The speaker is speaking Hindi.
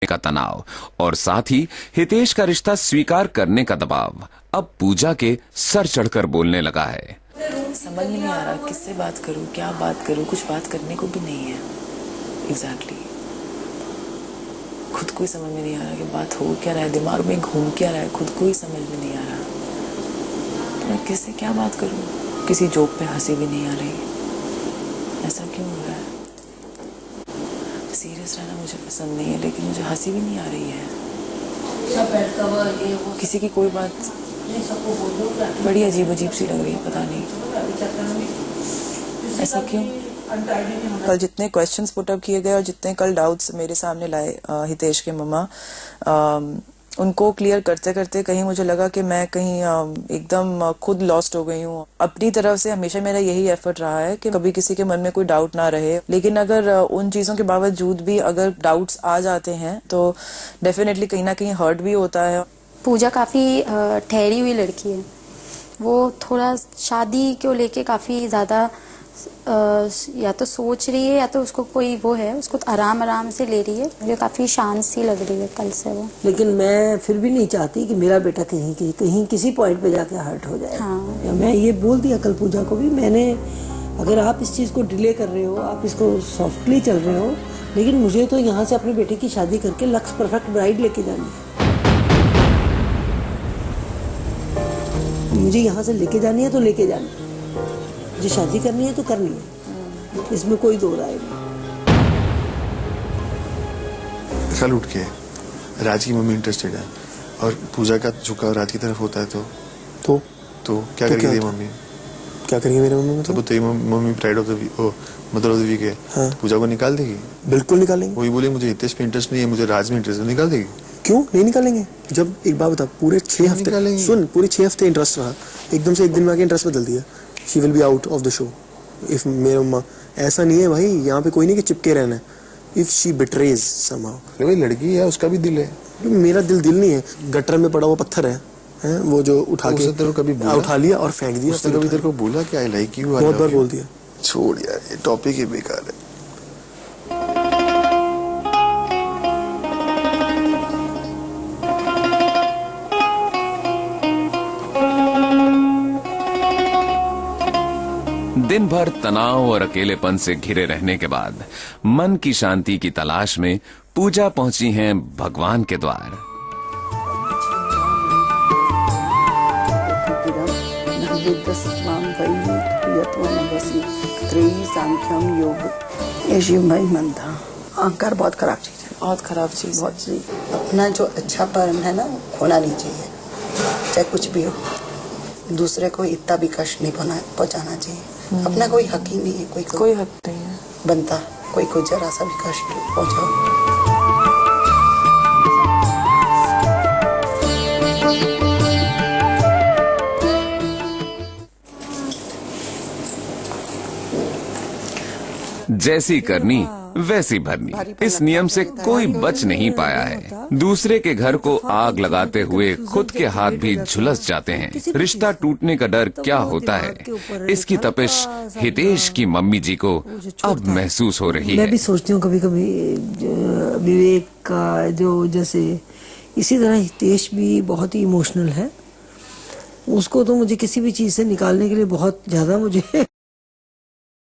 का तनाव और साथ ही हितेश का रिश्ता स्वीकार करने का दबाव अब पूजा के सर चढ़कर बोलने लगा है। समझ नहीं आ रहा किससे बात करूं, क्या बात करूं, कुछ बात करने को भी नहीं है। एग्जैक्टली खुद को ही समझ में नहीं आ रहा कि बात हो क्या रहा है, दिमाग में घूम क्या रहा है, खुद को ही समझ में नहीं आ रहा। तो मैं किससे क्या बात करूं, किसी जोक पे हंसी भी नहीं आ रही। ऐसा क्यों हो रहा है? सीरियस रहना मुझे पसंद नहीं है, लेकिन मुझे हंसी भी नहीं आ रही है। किसी की कोई बात बड़ी अजीब अजीब सी लग रही है, पता नहीं ऐसा क्यों। कल जितने क्वेश्चंस पुट अप किए गए और जितने कल डाउट्स मेरे सामने लाए हितेश के मम्मा, उनको क्लियर करते करते कहीं मुझे लगा कि मैं कहीं एकदम खुद लॉस्ट हो गई हूँ। अपनी तरफ से हमेशा मेरा यही एफर्ट रहा है कि कभी किसी के मन में कोई डाउट ना रहे, लेकिन अगर उन चीजों के बावजूद भी अगर डाउट्स आ जाते हैं तो डेफिनेटली कहीं ना कहीं हर्ट भी होता है। पूजा काफी ठहरी हुई लड़की है, वो थोड़ा शादी को लेके काफी ज्यादा या तो सोच रही है या तो उसको कोई वो है, उसको तो आराम आराम से ले रही है। मुझे काफी शांत सी लग रही है कल से वो। लेकिन मैं फिर भी नहीं चाहती कि मेरा बेटा कहीं किसी पॉइंट पे जाके हर्ट हो जाए। हाँ। मैं ये बोल दिया कल पूजा को भी मैंने, अगर आप इस चीज को डिले कर रहे हो, आप इसको सॉफ्टली चल रहे हो, लेकिन मुझे तो यहाँ से अपने बेटे की शादी करके लक्स परफेक्ट ब्राइड लेके जानी है। मुझे यहाँ से लेके जानी है तो लेके जानी है, मुझे शादी करनी है तो करनी है, इसमें कोई दो राय नहीं। कल उठ के राज की मम्मी इंटरेस्टेड है और पूजा का झुकाव राज की तरफ होता है तो क्या करेगी मम्मी? क्या करेंगे मेरी मम्मी? तो तेरी mummy pride of the week, mother of the week है। हाँ। तो पूजा को निकाल देगी? बिल्कुल निकालेंगे। वही बोले मुझे हितेश पे इंटरेस्ट नहीं है, मुझे राज में इंटरेस्ट है, निकाल देगी? क्यों नहीं निकालेंगे? जब एक बात बता, पूरे 6 हफ्ते सुन, पूरे 6 हफ्ते इंटरेस्ट रहा, एकदम से एक दिन में आके इंटरेस्ट बदल दिया। She will be out of the show if मेरे मम्मा, ऐसा नहीं है भाई, यहाँ पे कोई नहीं कि चिपके रहना है। If she betrays somehow. भाई लड़की है, उसका भी दिल है। मेरा दिल नहीं है, गटर में पड़ा हुआ पत्थर है वो जो उठा के कभी उठा लिया और फेंक दिया। उसने कभी तेरे को बोला कि आई लाइक यू? बहुत बार बोल दिया। छोड़ यार, ये टॉपिक ही बेकार है। दिन भर तनाव और अकेलेपन से घिरे रहने के बाद मन की शांति की तलाश में पूजा पहुंची हैं भगवान के द्वार। ये शिव भाई मन था। अहंकार बहुत खराब चीज है, बहुत खराब चीज। बहुत सी अपना जो अच्छा पर्न है ना, खोना नहीं चाहिए, चाहे कुछ भी हो। दूसरे को इतना भी कष्ट नहीं पहुंचाना चाहिए। अपना कोई हक ही नहीं है, कोई हक नहीं है बनता कोई को जरा सा भी कष्ट पहुंचाओ। जैसी करनी वैसी भरनी, इस नियम से कोई बच नहीं पाया है। दूसरे के घर को आग लगाते हुए खुद के हाथ भी झुलस जाते हैं। रिश्ता टूटने का डर क्या होता है, इसकी तपिश हितेश की मम्मी जी को अब महसूस हो रही है। मैं भी सोचती हूँ कभी कभी विवेक का जो, जैसे इसी तरह हितेश भी बहुत ही इमोशनल है। उसको तो मुझे किसी भी चीज से निकालने के लिए बहुत ज्यादा मुझे